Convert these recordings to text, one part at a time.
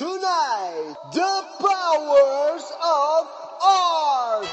Tonight, the powers of art.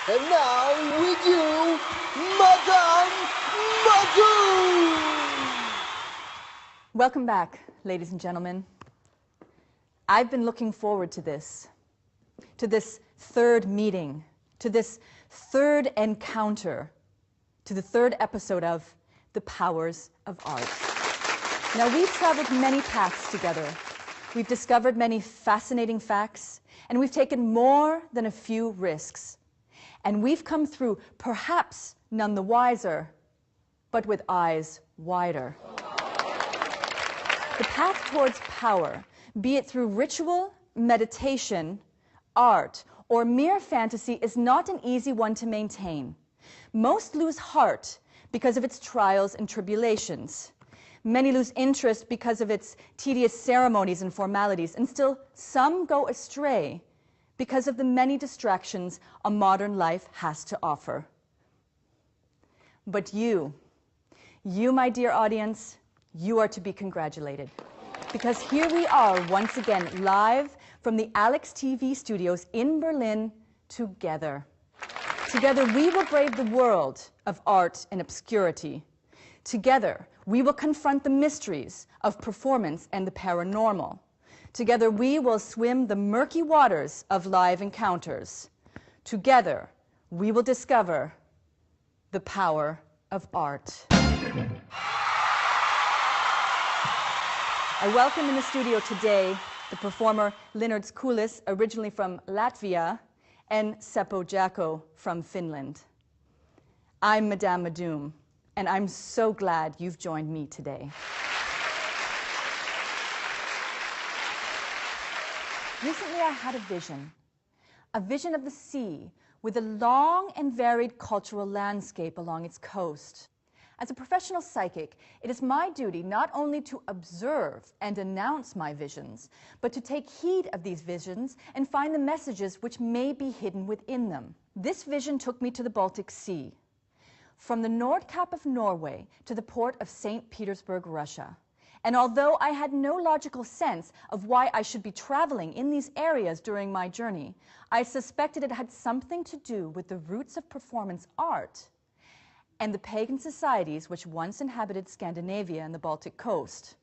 And now with you, Madoom! Welcome back, ladies and gentlemen. I've been looking forward to this third meeting, to this third encounter, to the third episode of The Powers of Art. Now, we've traveled many paths together. We've discovered many fascinating facts, and we've taken more than a few risks. And we've come through, perhaps none the wiser, but with eyes wider. The path towards power, be it through ritual, meditation, art, or mere fantasy, is not an easy one to maintain. Most lose heart because of its trials and tribulations. Many lose interest because of its tedious ceremonies and formalities, and still some go astray because of the many distractions a modern life has to offer. But you, my dear audience, you are to be congratulated. Because here we are once again, live from the Alex TV studios in Berlin, together. Together we will brave the world of art and obscurity. Together we will confront the mysteries of performance and the paranormal. Together we will swim the murky waters of live encounters. Together we will discover the power of art. I welcome in the studio today the performer Linnards Kulis, originally from Latvia, and Seppo Jacko from Finland. I'm Madame Madoom, and I'm so glad you've joined me today. Recently I had a vision of the sea with a long and varied cultural landscape along its coast. As a professional psychic, it is my duty not only to observe and announce my visions, but to take heed of these visions and find the messages which may be hidden within them. This vision took me to the Baltic Sea, from the Nordkap of Norway to the port of St. Petersburg, Russia. And although I had no logical sense of why I should be traveling in these areas during my journey, I suspected it had something to do with the roots of performance art and the pagan societies which once inhabited Scandinavia and the Baltic coast.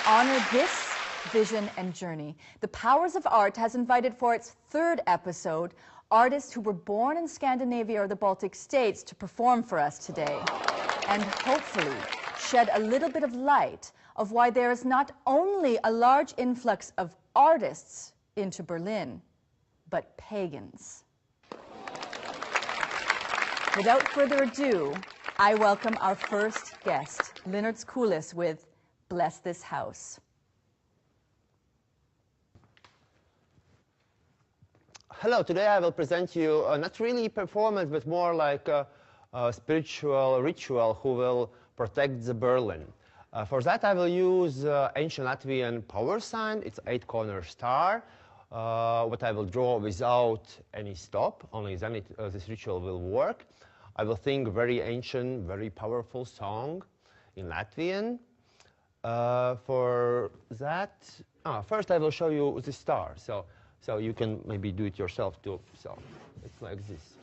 honor this vision and journey, The Powers of Art has invited for its third episode artists who were born in Scandinavia or the Baltic states to perform for us today, and hopefully shed a little bit of light of why there is not only a large influx of artists into Berlin, but pagans. Without further ado, I welcome our first guest, Leonard Skoulis, with Bless This House. Hello, today I will present you not really performance, but more like a spiritual ritual who will protect the Berlin. For that I will use ancient Latvian power sign. It's 8-corner star. What I will draw without any stop, only then this ritual will work. I will sing a very ancient, very powerful song in Latvian. For that, first I will show you the star. So you can maybe do it yourself too. So it's like this.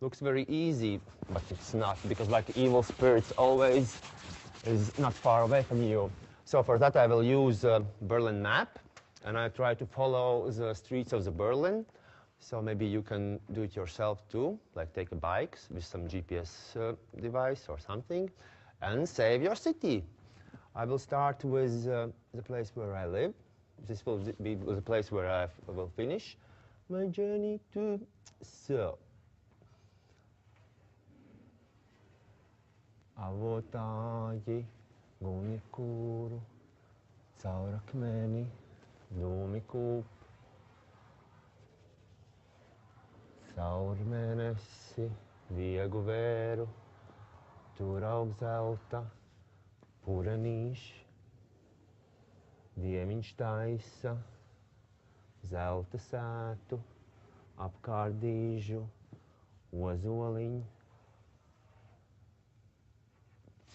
Looks very easy, but it's not, because like evil spirits always is not far away from you. So for that I will use a Berlin map, and I try to follow the streets of the Berlin. So maybe you can do it yourself too, like take a bike with some GPS device or something, and save your city. I will start with the place where I live. This will be the place where I will finish my journey to. So, avotāji guni kuru, caur akmeni, dūmi kūp, caur mēnesi, viegu vēru, tur aug zelta, purenīši, diemiņš taisa, zelta sētu, apkārt dīžu, ozoliņu,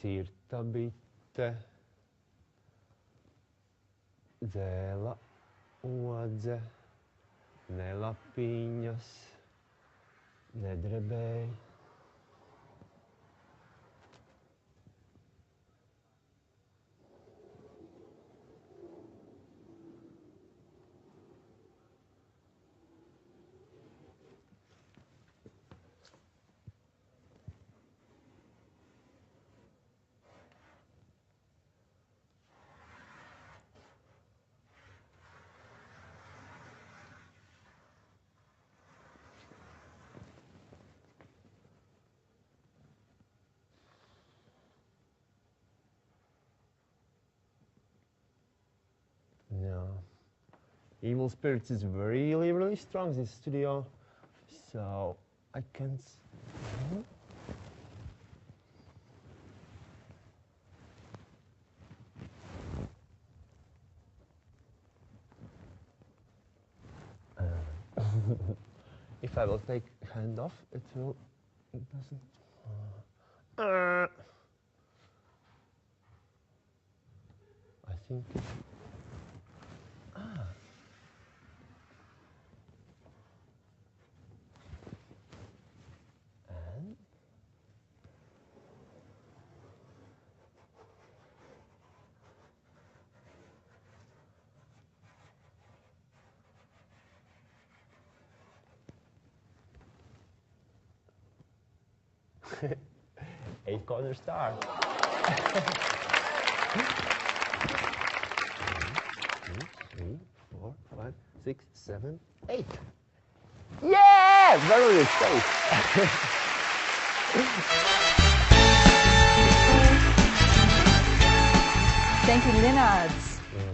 cirta bite, dzēla odze, ne lapiņas, ne drebēji. No. Evil spirits is really strong, this studio. So I can if I will take hand off, it doesn't. I think. Eight-corner star. 1, 2, 3, 4, 5, 6, 7, 8. Yeah! Very good space. Thank you, Leonard.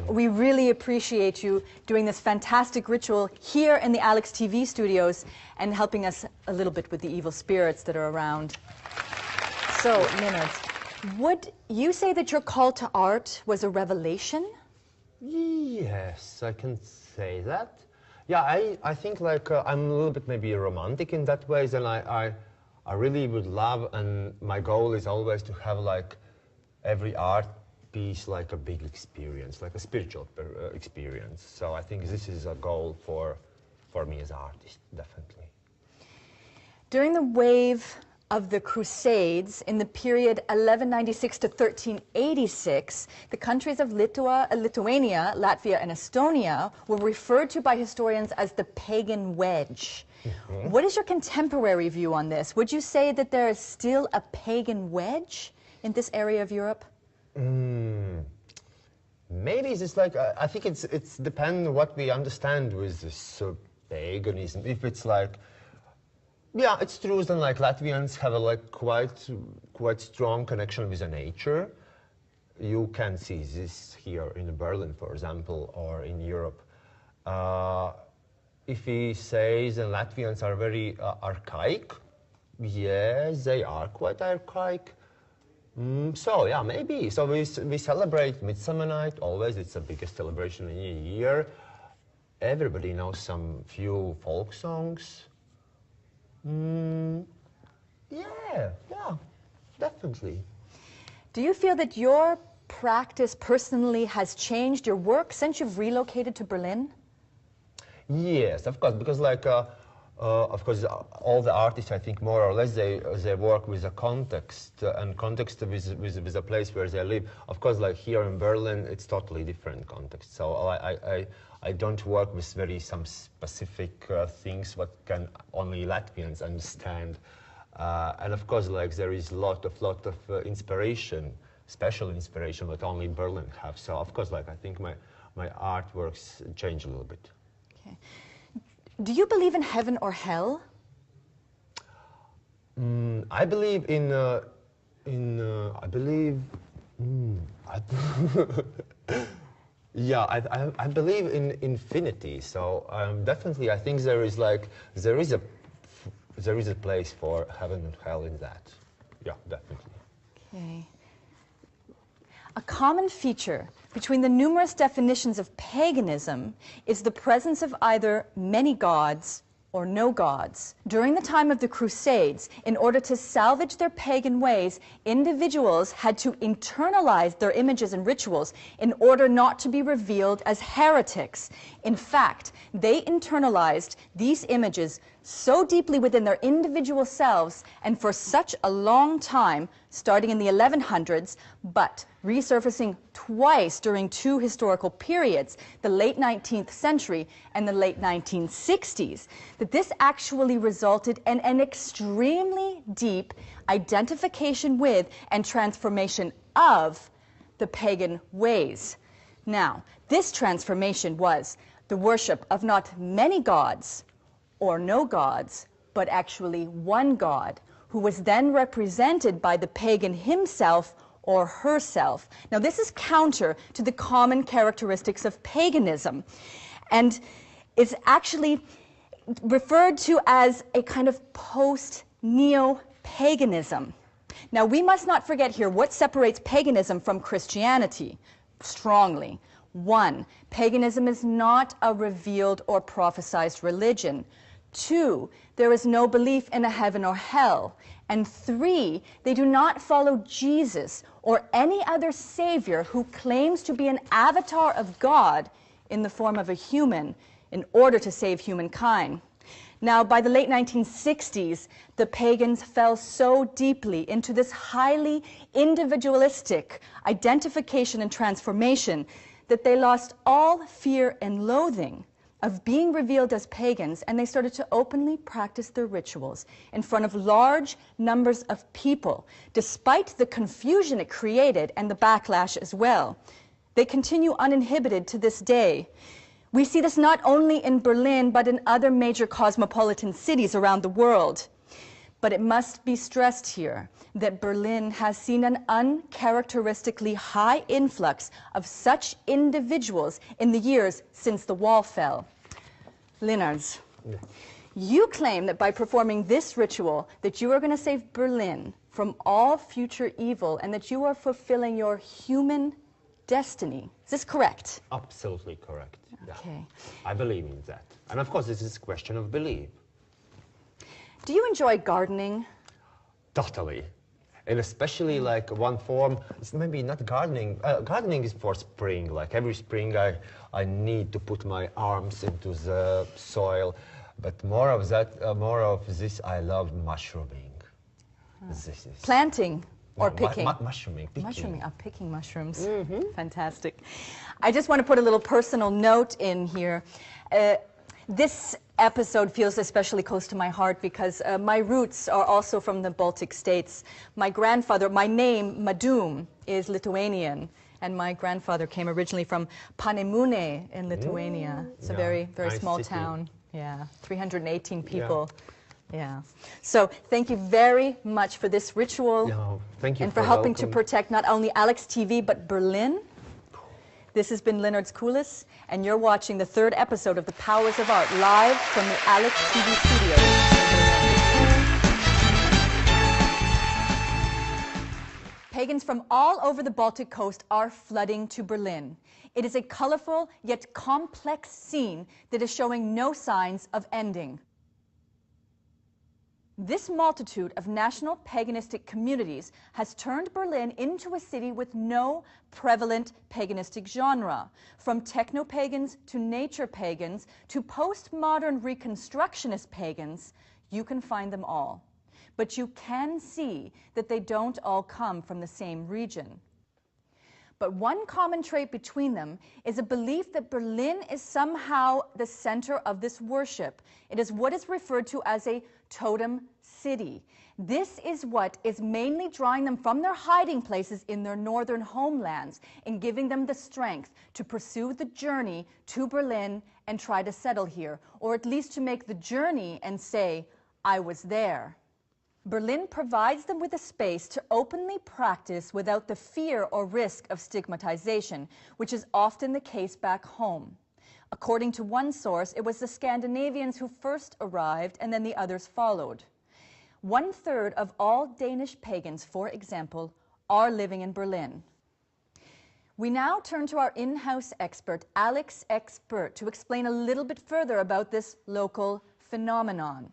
We really appreciate you doing this fantastic ritual here in the Alex TV studios and helping us a little bit with the evil spirits that are around. So, Leonard, would you say that your call to art was a revelation? Yes, I can say that. Yeah, I think like I'm a little bit maybe romantic in that way, and I really would love, and my goal is always to have like every art piece like a big experience, like a spiritual experience. So I think this is a goal for me as an artist, definitely. During the wave of the Crusades, in the period 1196 to 1386, the countries of Lithuania, Latvia, and Estonia were referred to by historians as the pagan wedge. What is your contemporary view on this? Would you say that there is still a pagan wedge in this area of Europe? Maybe it's just like, I think it's depends what we understand with this paganism. If it's like, yeah, it's true that like Latvians have a like quite strong connection with the nature. You can see this here in Berlin, for example, or in Europe. If he says that Latvians are very archaic, yes, they are quite archaic. So yeah, maybe. So we celebrate Midsummer Night. Always, it's the biggest celebration in a year. Everybody knows some few folk songs. Yeah, definitely. Do you feel that your practice personally has changed your work since you've relocated to Berlin? Yes, of course, because like, of course, all the artists, I think, more or less, they work with a context, and context with a place where they live. Of course, like here in Berlin, it's totally different context. So I don't work with some specific things what can only Latvians understand. And of course, like there is lot of inspiration, special inspiration that only Berlin have. So of course, like I think my artworks change a little bit. Okay. Do you believe in heaven or hell? I believe yeah, I believe in infinity. So definitely, I think there is a place for heaven and hell in that. Yeah, definitely. Okay. A common feature between the numerous definitions of paganism is the presence of either many gods or no gods. During the time of the Crusades, in order to salvage their pagan ways, individuals had to internalize their images and rituals in order not to be revealed as heretics. In fact, they internalized these images so deeply within their individual selves and for such a long time, starting in the 1100s, but resurfacing twice during two historical periods, the late 19th century and the late 1960s, that this actually resulted in an extremely deep identification with and transformation of the pagan ways. Now, this transformation was the worship of not many gods or no gods, but actually one god, who was then represented by the pagan himself or herself. Now, this is counter to the common characteristics of paganism, and is actually referred to as a kind of post-neo-paganism. Now, we must not forget here what separates paganism from Christianity strongly. One, paganism is not a revealed or prophesized religion. Two, there is no belief in a heaven or hell. And three, they do not follow Jesus or any other savior who claims to be an avatar of God in the form of a human in order to save humankind. Now, by the late 1960s, the pagans fell so deeply into this highly individualistic identification and transformation that they lost all fear and loathing of being revealed as pagans, and they started to openly practice their rituals in front of large numbers of people, despite the confusion it created and the backlash as well. They continue uninhibited to this day. We see this not only in Berlin, but in other major cosmopolitan cities around the world. But it must be stressed here that Berlin has seen an uncharacteristically high influx of such individuals in the years since the wall fell. Linards, you claim that by performing this ritual that you are going to save Berlin from all future evil and that you are fulfilling your human destiny. Is this correct? Absolutely correct. Okay. Yeah. I believe in that. And of course, this is a question of belief. Do you enjoy gardening? Totally. And especially like one form, it's maybe not gardening. Gardening is for spring. Like every spring I need to put my arms into the soil. But more of that, more of this, I love mushrooming. Planting or picking? Mushrooming, picking. Mushrooming, picking mushrooms. Fantastic. I just want to put a little personal note in here. This episode feels especially close to my heart because my roots are also from the Baltic states. My grandfather, my name, Madoom, is Lithuanian, and my grandfather came originally from Panemune in Lithuania. It's a very, very nice small city. town. Yeah, 318 people. Yeah. So thank you very much for this ritual. No, thank you and for helping to welcome. protect not only Alex TV, but Berlin. This has been Leonard's Coolest, and you're watching the third episode of The Powers of Art, live from the Alex TV studios. Pagans from all over the Baltic coast are flooding to Berlin. It is a colorful yet complex scene that is showing no signs of ending. This multitude of national paganistic communities has turned Berlin into a city with no prevalent paganistic genre. From techno-pagans to nature pagans to postmodern reconstructionist pagans, you can find them all. But you can see that they don't all come from the same region. But one common trait between them is a belief that Berlin is somehow the center of this worship. It is what is referred to as a totem city. This is what is mainly drawing them from their hiding places in their northern homelands and giving them the strength to pursue the journey to Berlin and try to settle here, or at least to make the journey and say, I was there. Berlin provides them with a space to openly practice without the fear or risk of stigmatization, which is often the case back home. According to one source, it was the Scandinavians who first arrived and then the others followed. 1/3 of all Danish pagans, for example, are living in Berlin. We now turn to our in-house expert, Alex Pert, to explain a little bit further about this local phenomenon.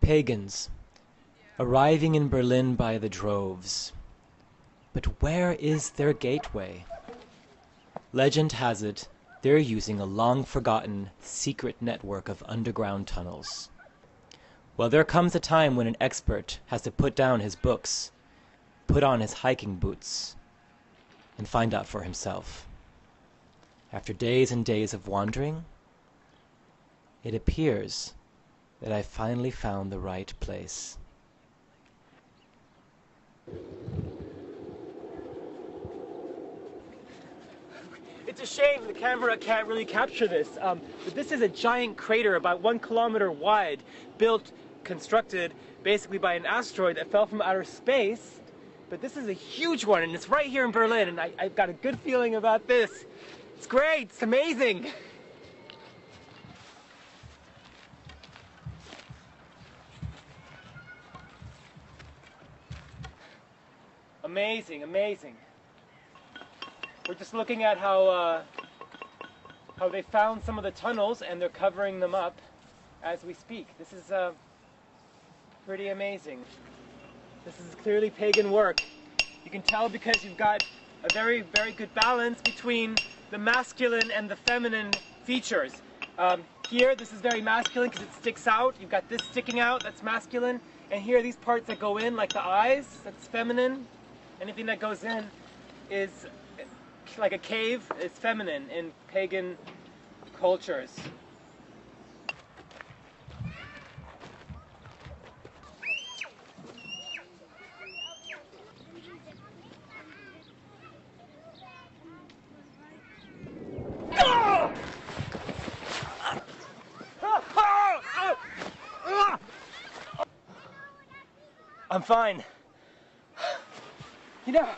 Pagans, arriving in Berlin by the droves. But where is their gateway? Legend has it they're using a long-forgotten, secret network of underground tunnels. Well, there comes a time when an expert has to put down his books, put on his hiking boots, and find out for himself. After days and days of wandering, it appears that I finally found the right place. It's a shame the camera can't really capture this, but this is a giant crater about 1 kilometer wide, constructed basically by an asteroid that fell from outer space. But this is a huge one, and it's right here in Berlin, and I've got a good feeling about this. It's great, it's amazing. Amazing, amazing. We're just looking at how they found some of the tunnels, and they're covering them up as we speak. This is pretty amazing. This is clearly pagan work. You can tell because you've got a very, very good balance between the masculine and the feminine features. Here, this is very masculine because it sticks out. You've got this sticking out, that's masculine. And here, these parts that go in, like the eyes, that's feminine. Anything that goes in is like a cave, is feminine in pagan cultures. I'm fine. You know,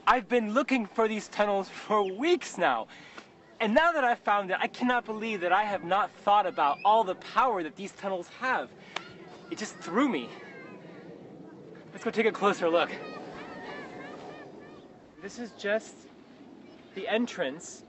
I've been looking for these tunnels for weeks now. And now that I've found it, I cannot believe that I have not thought about all the power that these tunnels have. It just threw me. Let's go take a closer look. This is just the entrance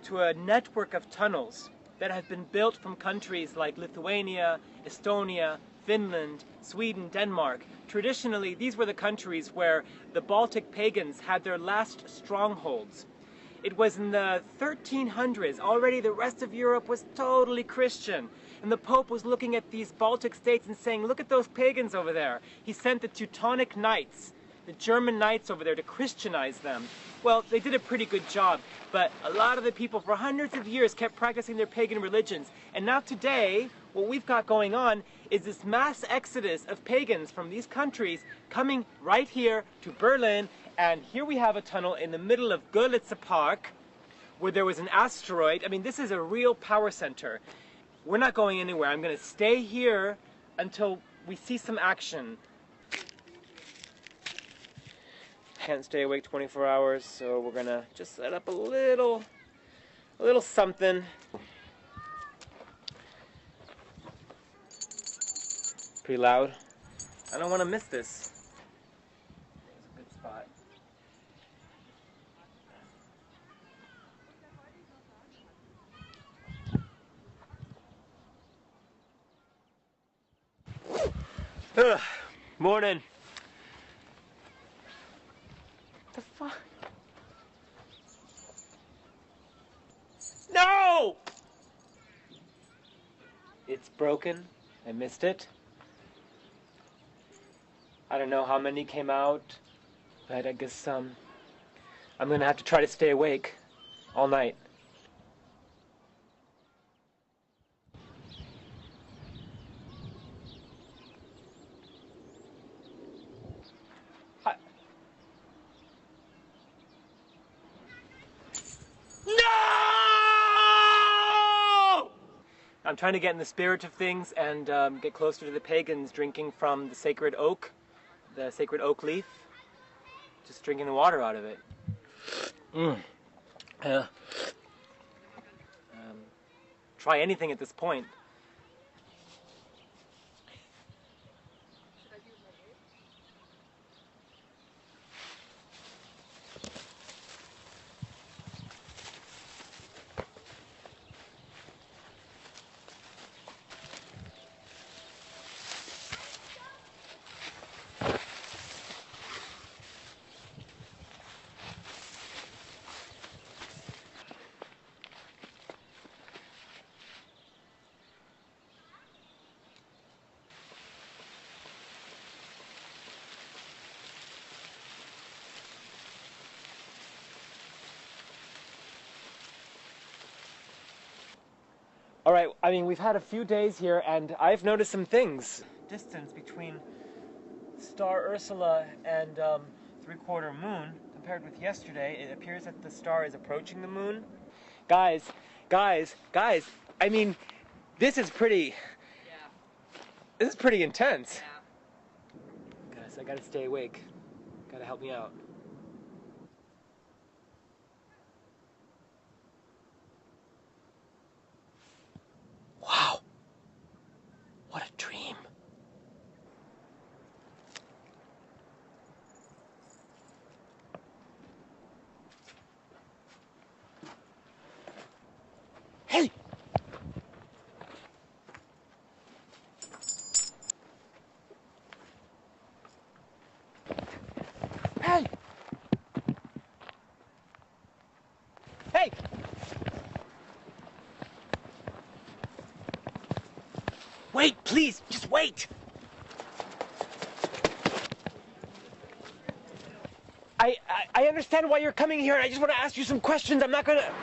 to a network of tunnels that have been built from countries like Lithuania, Estonia, Finland, Sweden, Denmark. Traditionally, these were the countries where the Baltic pagans had their last strongholds. It was in the 1300s. Already the rest of Europe was totally Christian. And the Pope was looking at these Baltic states and saying, look at those pagans over there. He sent the Teutonic Knights, the German knights over there, to Christianize them. Well, they did a pretty good job, but a lot of the people for hundreds of years kept practicing their pagan religions. And now today, what we've got going on is this mass exodus of pagans from these countries coming right here to Berlin. And here we have a tunnel in the middle of Görlitz Park where there was an asteroid. I mean, this is a real power center. We're not going anywhere. I'm going to stay here until we see some action. Can't stay awake 24 hours, so we're going to just set up a little something. Pretty loud. I don't want to miss this. It's a good spot. Ugh, morning. The fuck? No! It's broken. I missed it. I don't know how many came out, but I guess I'm gonna have to try to stay awake all night. I'm trying to get in the spirit of things and get closer to the pagans, drinking from the sacred oak leaf, just drinking the water out of it. Try anything at this point. All right, I mean, we've had a few days here, and I've noticed some things. Distance between star Ursula and 3/4 moon, compared with yesterday, it appears that the star is approaching the moon. Guys, I mean, this is pretty... Yeah. This is pretty intense. Yeah. Guys, I gotta stay awake. Gotta help me out. Wow. What a dream. Hey! Hey! Hey! Wait, please, just wait! I understand why you're coming here, and I just want to ask you some questions. I'm not gonna...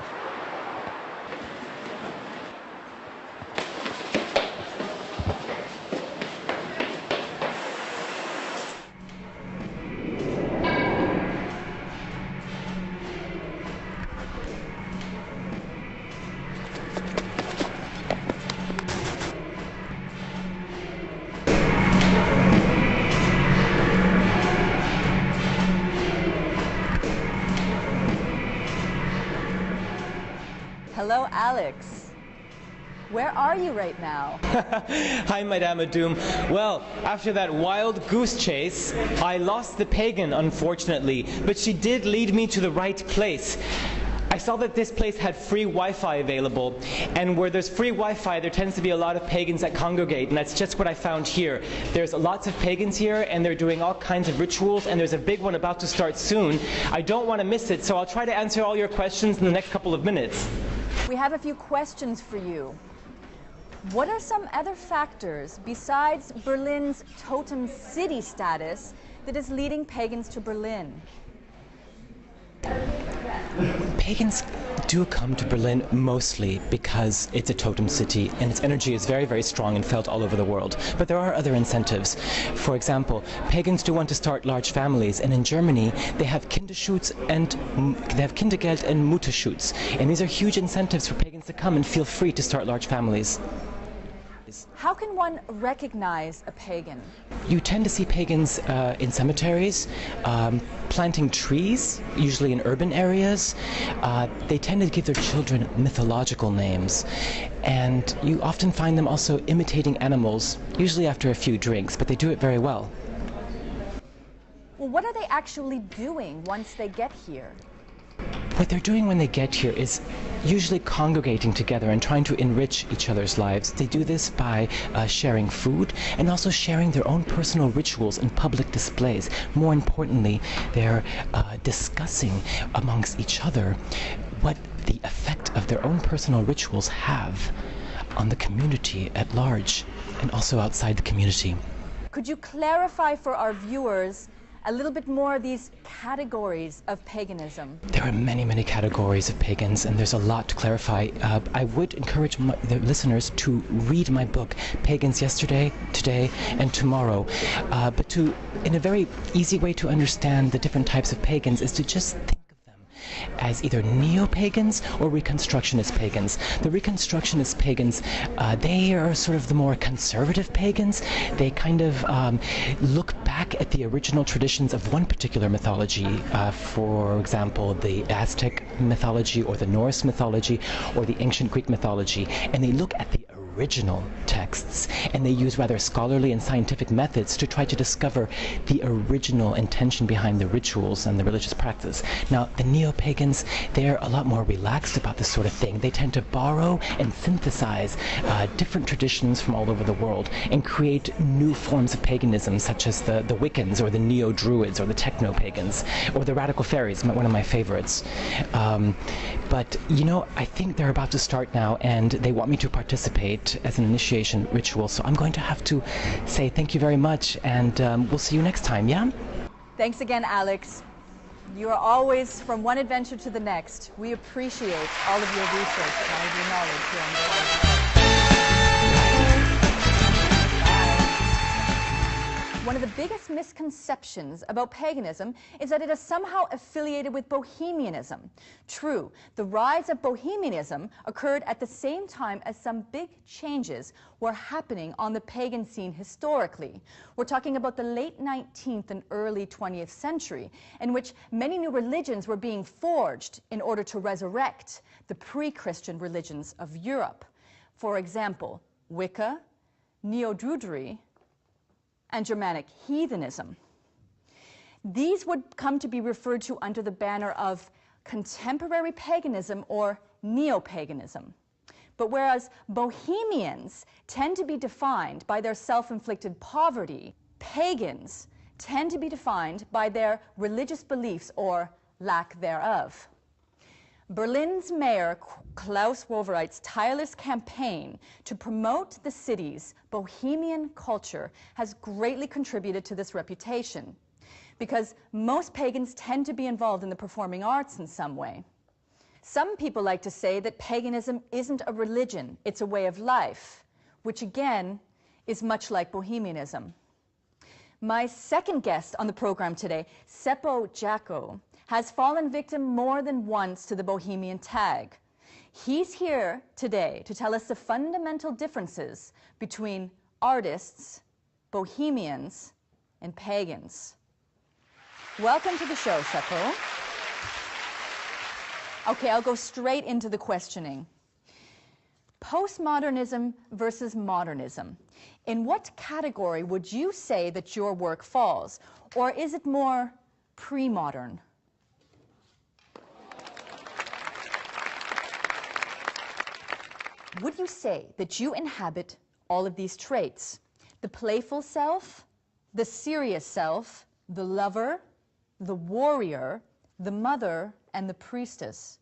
Alex, where are you right now? Hi, Madame Madoom. Well, after that wild goose chase, I lost the pagan, unfortunately, but she did lead me to the right place. I saw that this place had free Wi-Fi available, and where there's free Wi-Fi, there tends to be a lot of pagans that congregate, and that's just what I found here. There's lots of pagans here, and they're doing all kinds of rituals, and there's a big one about to start soon. I don't want to miss it, so I'll try to answer all your questions in the next couple of minutes. We have a few questions for you. What are some other factors besides Berlin's totem city status that is leading pagans to Berlin? Pagans do come to Berlin mostly because it's a totem city and its energy is very, very strong and felt all over the world. But there are other incentives. For example, pagans do want to start large families, and in Germany they have Kinderschutz and they have Kindergeld and Mutterschutz, and these are huge incentives for pagans to come and feel free to start large families. How can one recognize a pagan? You tend to see pagans in cemeteries, planting trees, usually in urban areas. They tend to give their children mythological names. And you often find them also imitating animals, usually after a few drinks, but they do it very well. Well, what are they actually doing once they get here? What they're doing when they get here is usually congregating together and trying to enrich each other's lives. They do this by sharing food and also sharing their own personal rituals and public displays. More importantly, they're discussing amongst each other what the effect of their own personal rituals have on the community at large and also outside the community. Could you clarify for our viewers a little bit more of these categories of paganism? There are many, many categories of pagans, and there's a lot to clarify. I would encourage the listeners to read my book, Pagans Yesterday, Today, and Tomorrow. But in a very easy way to understand the different types of pagans is to just think as either neo-pagans or Reconstructionist pagans. The Reconstructionist pagans, they are sort of the more conservative pagans. They kind of look back at the original traditions of one particular mythology, for example, the Aztec mythology or the Norse mythology or the ancient Greek mythology, and they look at the original texts, and they use rather scholarly and scientific methods to try to discover the original intention behind the rituals and the religious practice. Now, the neo-pagans, they're a lot more relaxed about this sort of thing. They tend to borrow and synthesize different traditions from all over the world and create new forms of paganism, such as the Wiccans or the neo-druids or the techno-pagans or the radical fairies, one of my favorites. But, you know, I think they're about to start now, and they want me to participate as an initiation ritual, so I'm going to have to say thank you very much, and we'll see you next time, yeah? Thanks again, Alex. You are always from one adventure to the next. We appreciate all of your research and all of your knowledge here on the podcast. One of the biggest misconceptions about paganism is that it is somehow affiliated with Bohemianism. True, the rise of Bohemianism occurred at the same time as some big changes were happening on the pagan scene historically. We're talking about the late 19th and early 20th century, in which many new religions were being forged in order to resurrect the pre-Christian religions of Europe. For example, Wicca, Neo-Druidry, and Germanic heathenism. These would come to be referred to under the banner of contemporary paganism or neo-paganism. But whereas Bohemians tend to be defined by their self-inflicted poverty, pagans tend to be defined by their religious beliefs or lack thereof. Berlin's mayor Klaus Wowerite's tireless campaign to promote the city's bohemian culture has greatly contributed to this reputation, because most pagans tend to be involved in the performing arts in some way. Some people like to say that paganism isn't a religion, it's a way of life, which again is much like bohemianism. My second guest on the program today, Seppo Jacko, has fallen victim more than once to the bohemian tag. He's here today to tell us the fundamental differences between artists, bohemians, and pagans. Welcome to the show, Seppo. Okay, I'll go straight into the questioning. Postmodernism versus modernism. In what category would you say that your work falls? Or is it more pre-modern? Would you say that you inhabit all of these traits? The playful self, the serious self, the lover, the warrior, the mother, and the priestess.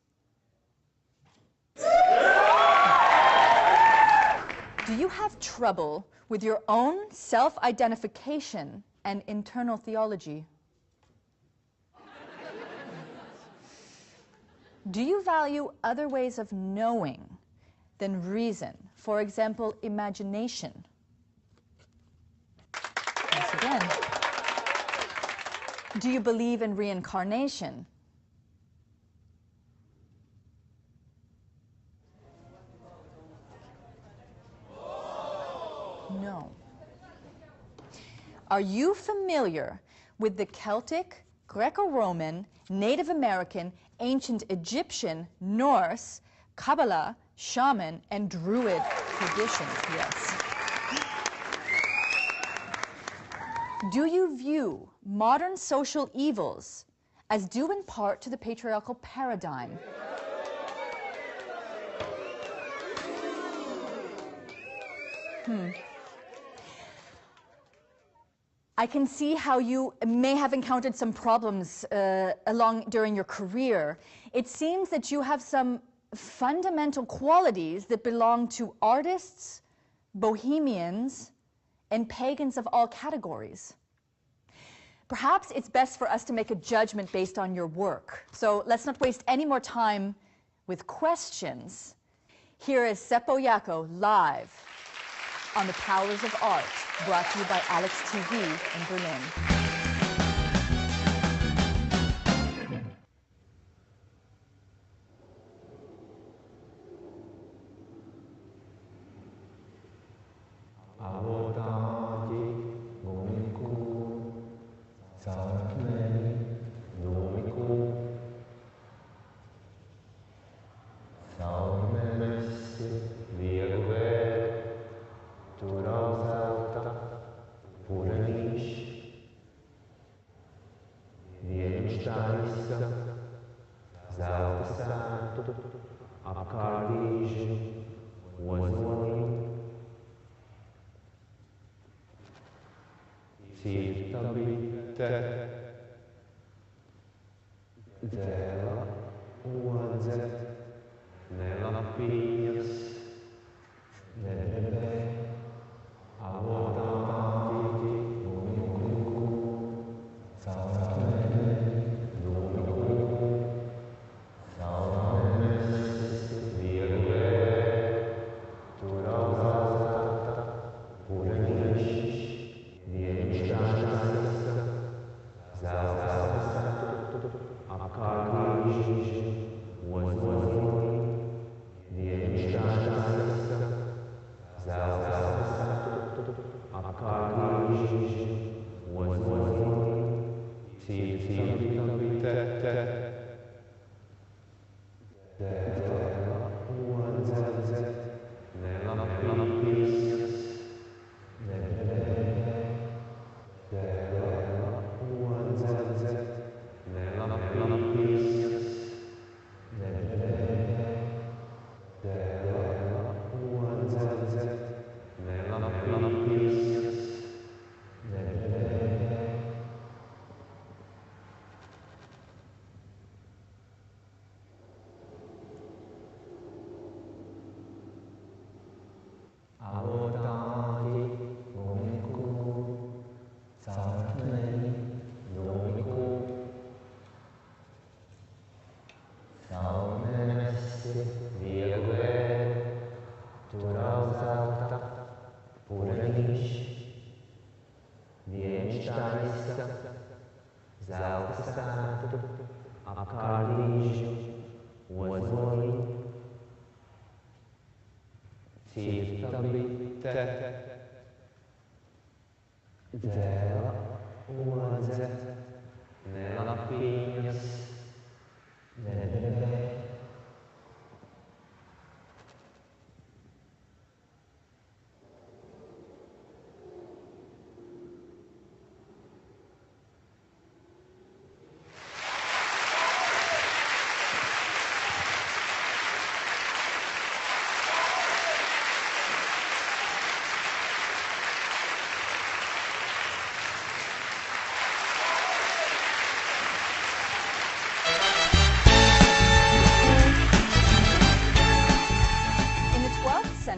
Do you have trouble with your own self-identification and internal theology? Do you value other ways of knowing than reason? For example, imagination. Once again. Do you believe in reincarnation? No. Are you familiar with the Celtic, Greco-Roman, Native American, ancient Egyptian, Norse, Kabbalah, shaman, and Druid traditions? Yes. Do you view modern social evils as due in part to the patriarchal paradigm? I can see how you may have encountered some problems during your career. It seems that you have some fundamental qualities that belong to artists, bohemians, and pagans of all categories. Perhaps it's best for us to make a judgment based on your work. So let's not waste any more time with questions. Here is Seppo Jaakko live on The Powers of Art, brought to you by Alex TV in Berlin.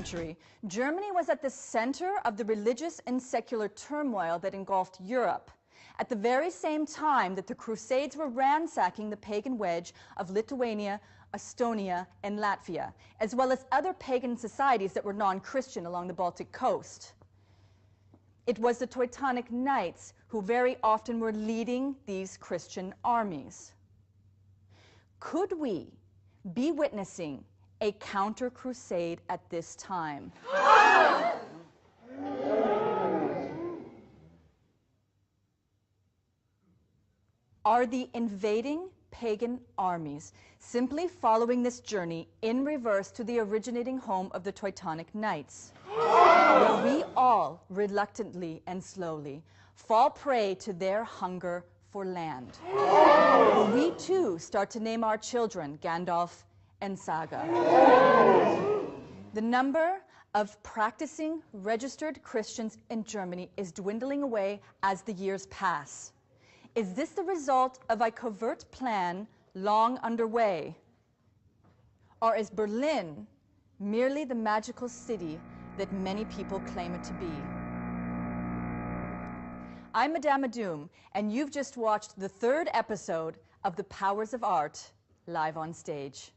century, Germany was at the center of the religious and secular turmoil that engulfed Europe, at the very same time that the Crusades were ransacking the pagan wedge of Lithuania, Estonia, and Latvia, as well as other pagan societies that were non-Christian along the Baltic coast. It was the Teutonic Knights who very often were leading these Christian armies. Could we be witnessing a counter-crusade at this time? Are the invading pagan armies simply following this journey in reverse to the originating home of the Teutonic Knights, where we all reluctantly and slowly fall prey to their hunger for land? Will we too start to name our children Gandalf and Saga? The number of practicing registered Christians in Germany is dwindling away as the years pass. Is this the result of a covert plan long underway? Or is Berlin merely the magical city that many people claim it to be? I'm Madame Madoom, and you've just watched the third episode of The Powers of Art, live on stage.